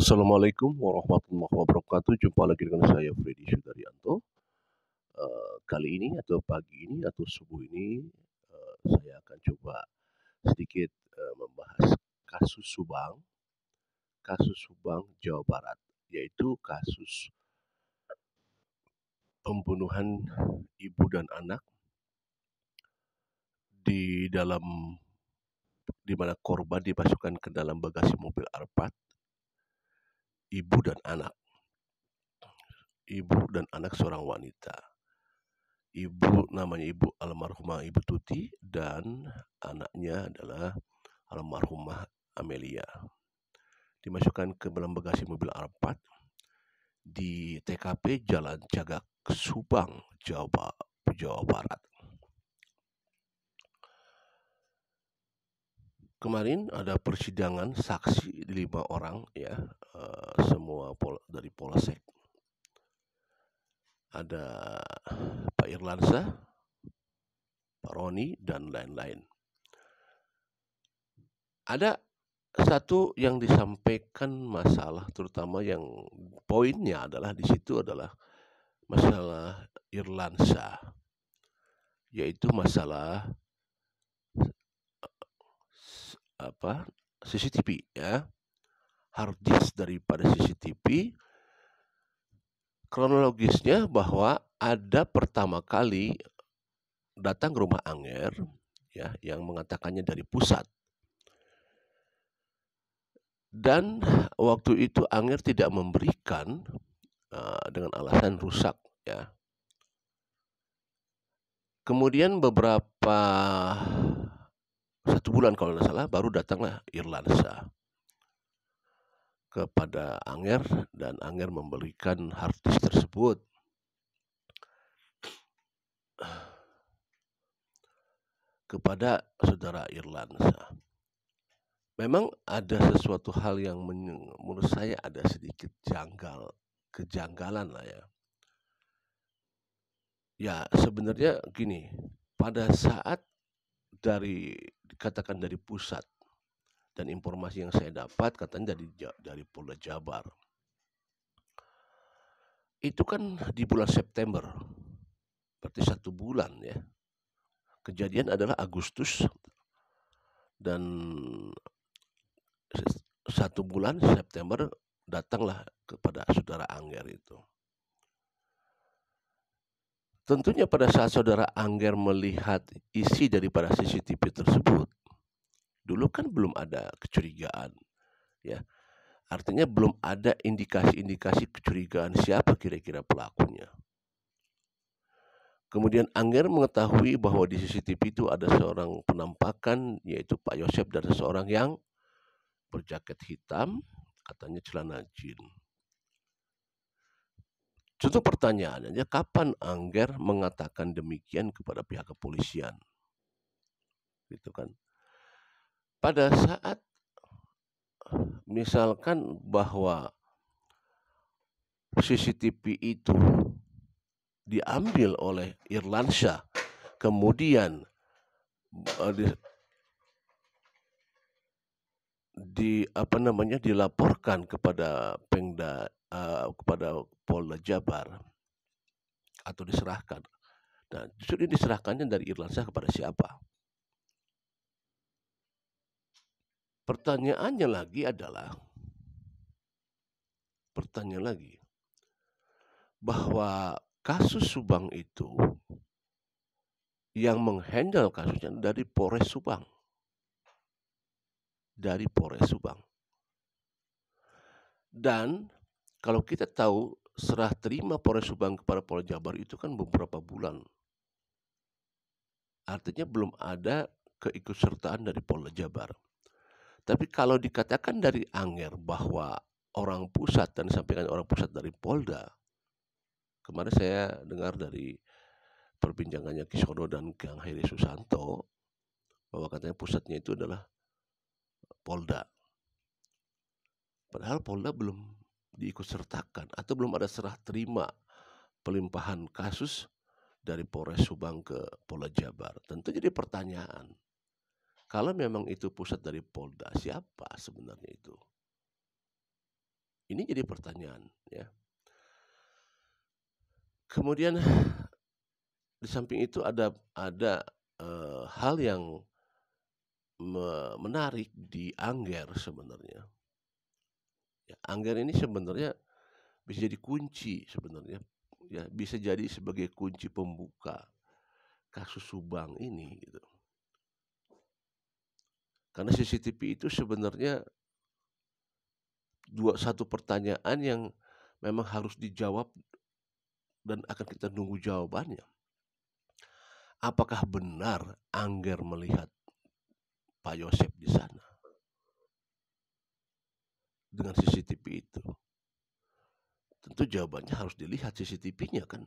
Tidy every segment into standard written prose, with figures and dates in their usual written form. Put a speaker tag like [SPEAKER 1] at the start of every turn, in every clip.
[SPEAKER 1] Assalamualaikum warahmatullahi wabarakatuh. Jumpa lagi dengan saya Freddy Sudaryanto. Kali ini atau pagi ini atau subuh ini, saya akan coba sedikit, membahas kasus Subang, Jawa Barat, yaitu kasus pembunuhan ibu dan anak di dalam di mana korban dimasukkan ke dalam bagasi mobil Alphard, ibu dan anak. Ibu dan anak seorang wanita. Namanya Ibu almarhumah Ibu Tuti dan anaknya adalah almarhumah Amelia. Dimasukkan ke dalam bagasi mobil Alphard di TKP Jalan Cagak, Subang, Jawa Barat. Kemarin ada persidangan saksi 5 orang ya, semua dari Polsek. Ada Pak Irlansyah, Pak Roni, dan lain-lain. Ada satu yang disampaikan masalah, terutama yang poinnya adalah di situ adalah masalah Irlansyah, yaitu masalah CCTV ya, hard disk daripada CCTV. Kronologisnya bahwa ada pertama kali datang ke rumah Anger ya, yang mengatakannya dari pusat. Dan waktu itu Anger tidak memberikan dengan alasan rusak ya. Kemudian beberapa 1 bulan kalau tidak salah baru datanglah Irlansyah kepada Anger dan Anger memberikan hard disk tersebut. Kepada saudara Irlansyah. Memang ada sesuatu hal yang menurut saya ada sedikit kejanggalan lah ya. Ya sebenarnya gini, pada saat dikatakan dari pusat dan informasi yang saya dapat katanya dari Polda Jabar. Itu kan di bulan September, berarti 1 bulan ya. Kejadian adalah Agustus dan 1 bulan September datanglah kepada saudara Anger itu. Tentunya pada saat saudara Anger melihat isi daripada CCTV tersebut, dulu kan belum ada kecurigaan ya. Artinya belum ada indikasi-indikasi kecurigaan siapa kira-kira pelakunya. Kemudian Anger mengetahui bahwa di CCTV itu ada seorang penampakan, yaitu Pak Yosep, dan seseorang yang berjaket hitam, katanya celana jin. Tentu pertanyaannya, kapan Anger mengatakan demikian kepada pihak kepolisian? Gitu kan. Pada saat misalkan bahwa CCTV itu diambil oleh Irlansyah, kemudian dilaporkan kepada kepada Polda Jabar atau diserahkan. Nah, justru diserahkannya dari Irlansyah kepada siapa? Pertanyaannya lagi bahwa kasus Subang itu yang menghandle kasusnya dari Polres Subang. Dan kalau kita tahu serah terima Polres Subang kepada Polda Jabar itu kan beberapa bulan. Artinya belum ada keikutsertaan dari Polda Jabar. Tapi kalau dikatakan dari Anger bahwa orang pusat dan disampaikan orang pusat dari Polda, kemarin saya dengar dari perbincangannya Kisono dan Kang Heri Susanto bahwa katanya pusatnya itu adalah Polda. Padahal Polda belum diikutsertakan atau belum ada serah terima pelimpahan kasus dari Polres Subang ke Polda Jabar. Tentu jadi pertanyaan, kalau memang itu pusat dari Polda, siapa sebenarnya itu? Ini jadi pertanyaan, ya. Kemudian di samping itu ada hal yang menarik di Angger sebenarnya. Ya, Angger ini sebenarnya bisa jadi kunci sebenarnya, ya, bisa jadi sebagai kunci pembuka kasus Subang ini gitu. Karena CCTV itu sebenarnya satu pertanyaan yang memang harus dijawab dan akan kita nunggu jawabannya. Apakah benar Angger melihat Pak Yosep di sana dengan CCTV itu? Tentu jawabannya harus dilihat CCTV-nya kan,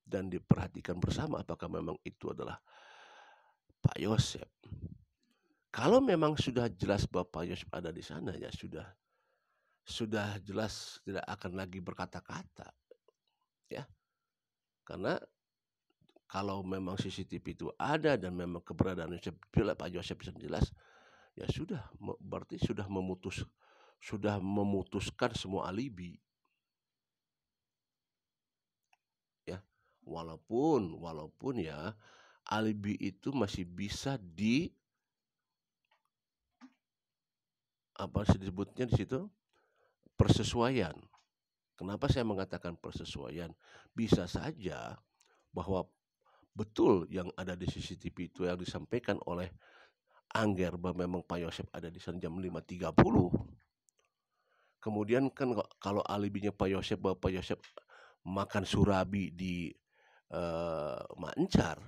[SPEAKER 1] dan diperhatikan bersama apakah memang itu adalah Pak Yosep. Kalau memang sudah jelas bahwa Pak Yosep ada di sana, ya sudah jelas tidak akan lagi berkata-kata, ya. Karena kalau memang CCTV itu ada dan memang keberadaan Pak Yosep bisa jelas, ya sudah, berarti sudah memutuskan semua alibi, ya. Walaupun ya alibi itu masih bisa apa disebutnya di situ, persesuaian. Kenapa saya mengatakan persesuaian? Bisa saja bahwa betul yang ada di CCTV itu yang disampaikan oleh Angger bahwa memang Pak Yosep ada di sana jam 5.30. Kemudian kan kalau alibinya Pak Yosep bahwa Pak Yosep makan surabi di Mancar.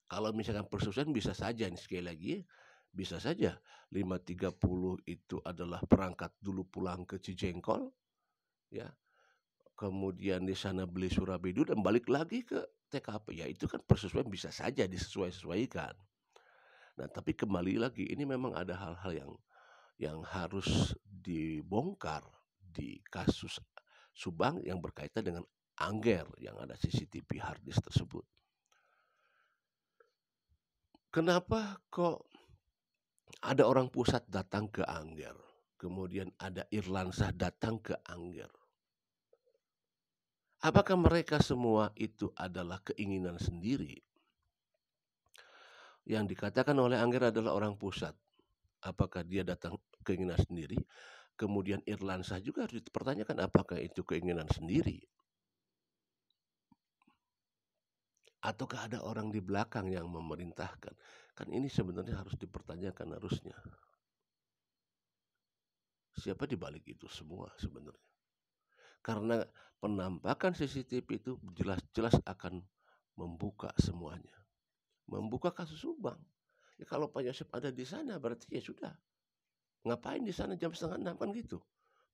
[SPEAKER 1] Kalau misalkan persesuaian bisa saja, sekali lagi bisa saja 5.30 itu adalah berangkat dulu pulang ke Cijengkol, ya. Kemudian di sana beli surabi dulu dan balik lagi ke TKP. Ya itu kan persesuaian bisa saja disesuaikan. Nah, tapi kembali lagi ini memang ada hal-hal yang harus dibongkar di kasus Subang yang berkaitan dengan Angger yang ada CCTV harddisk tersebut. Kenapa kok ada orang pusat datang ke Angger, kemudian ada Irlansah datang ke Angger? Apakah mereka semua itu adalah keinginan sendiri? Yang dikatakan oleh Angger adalah orang pusat. Apakah dia datang keinginan sendiri? Kemudian Irlansah juga harus dipertanyakan apakah itu keinginan sendiri? Ataukah ada orang di belakang yang memerintahkan? Kan ini sebenarnya harus dipertanyakan harusnya. Siapa di balik itu semua sebenarnya? Karena penampakan CCTV itu jelas-jelas akan membuka semuanya. Membuka kasus Subang. Ya, kalau Pak Yosep ada di sana berarti ya sudah. Ngapain di sana jam 5:30 kan gitu.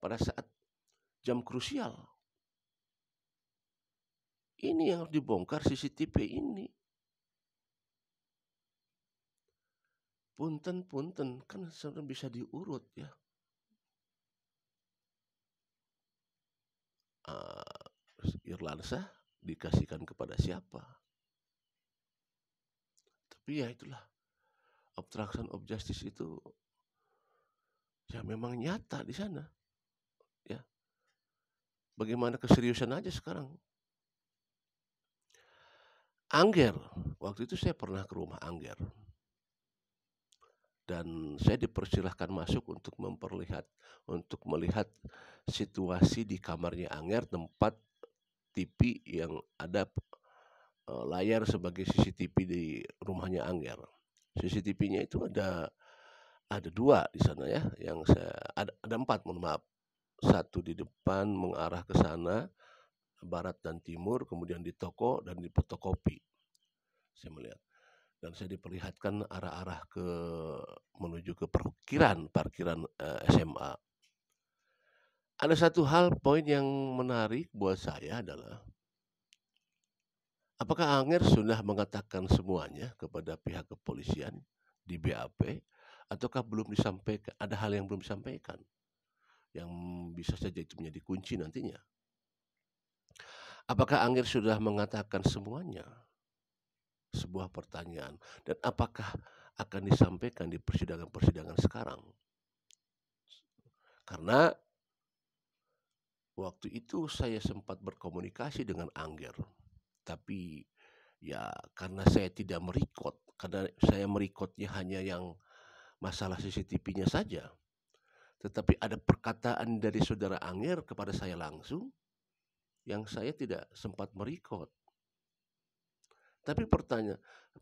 [SPEAKER 1] Pada saat jam krusial. Ini yang harus dibongkar CCTV ini. Punten kan sebenarnya bisa diurut ya. Irlansah dikasihkan kepada siapa? Tapi ya itulah, obstruction of justice itu ya memang nyata di sana. Ya. Bagaimana keseriusan aja sekarang. Angger, waktu itu saya pernah ke rumah Angger. Dan saya dipersilahkan masuk untuk melihat situasi di kamarnya Angger, tempat TV yang ada layar sebagai CCTV di rumahnya Angger. CCTV-nya itu ada 2 di sana ya, yang ada 4, mohon maaf. 1 di depan mengarah ke sana, barat dan timur, kemudian di toko dan di fotokopi. Saya melihat. Dan saya diperlihatkan arah-arah menuju ke parkiran SMA. Ada satu hal poin yang menarik buat saya adalah apakah Angger sudah mengatakan semuanya kepada pihak kepolisian di BAP ataukah belum disampaikan? Ada hal yang belum disampaikan yang bisa saja itu menjadi kunci nantinya. Apakah Angger sudah mengatakan semuanya? Sebuah pertanyaan. Dan apakah akan disampaikan di persidangan-persidangan sekarang? Karena Waktu itu saya sempat berkomunikasi dengan Angger, tapi ya karena saya tidak merekod, karena saya merekodnya hanya yang masalah CCTV-nya saja. Tetapi ada perkataan dari saudara Angger kepada saya langsung yang saya tidak sempat merekod. Tapi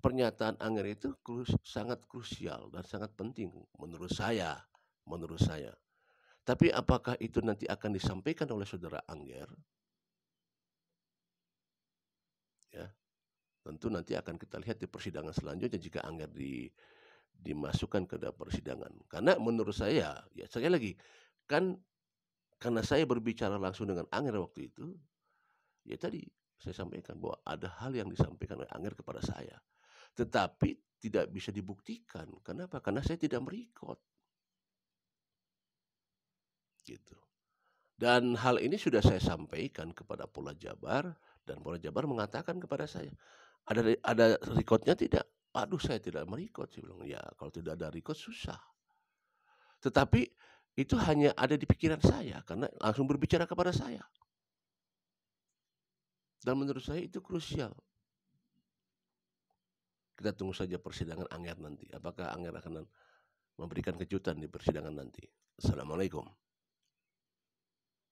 [SPEAKER 1] pernyataan Angger itu sangat krusial dan sangat penting menurut saya, menurut saya. Tapi apakah itu nanti akan disampaikan oleh saudara Angger? Ya, tentu nanti akan kita lihat di persidangan selanjutnya jika Angger dimasukkan ke dalam persidangan. Karena menurut saya, ya sekali lagi, kan karena saya berbicara langsung dengan Angger waktu itu, ya tadi saya sampaikan bahwa ada hal yang disampaikan oleh Angger kepada saya. Tetapi tidak bisa dibuktikan. Kenapa? Karena saya tidak merekod. Gitu. Dan hal ini sudah saya sampaikan kepada Polda Jabar, dan Polda Jabar mengatakan kepada saya, ada rekodnya tidak? Aduh, saya tidak merekod. Saya bilang, ya kalau tidak ada rekod susah. Tetapi itu hanya ada di pikiran saya karena langsung berbicara kepada saya. Dan menurut saya itu krusial. Kita tunggu saja persidangan Angger nanti. Apakah Angger akan memberikan kejutan di persidangan nanti? Assalamualaikum.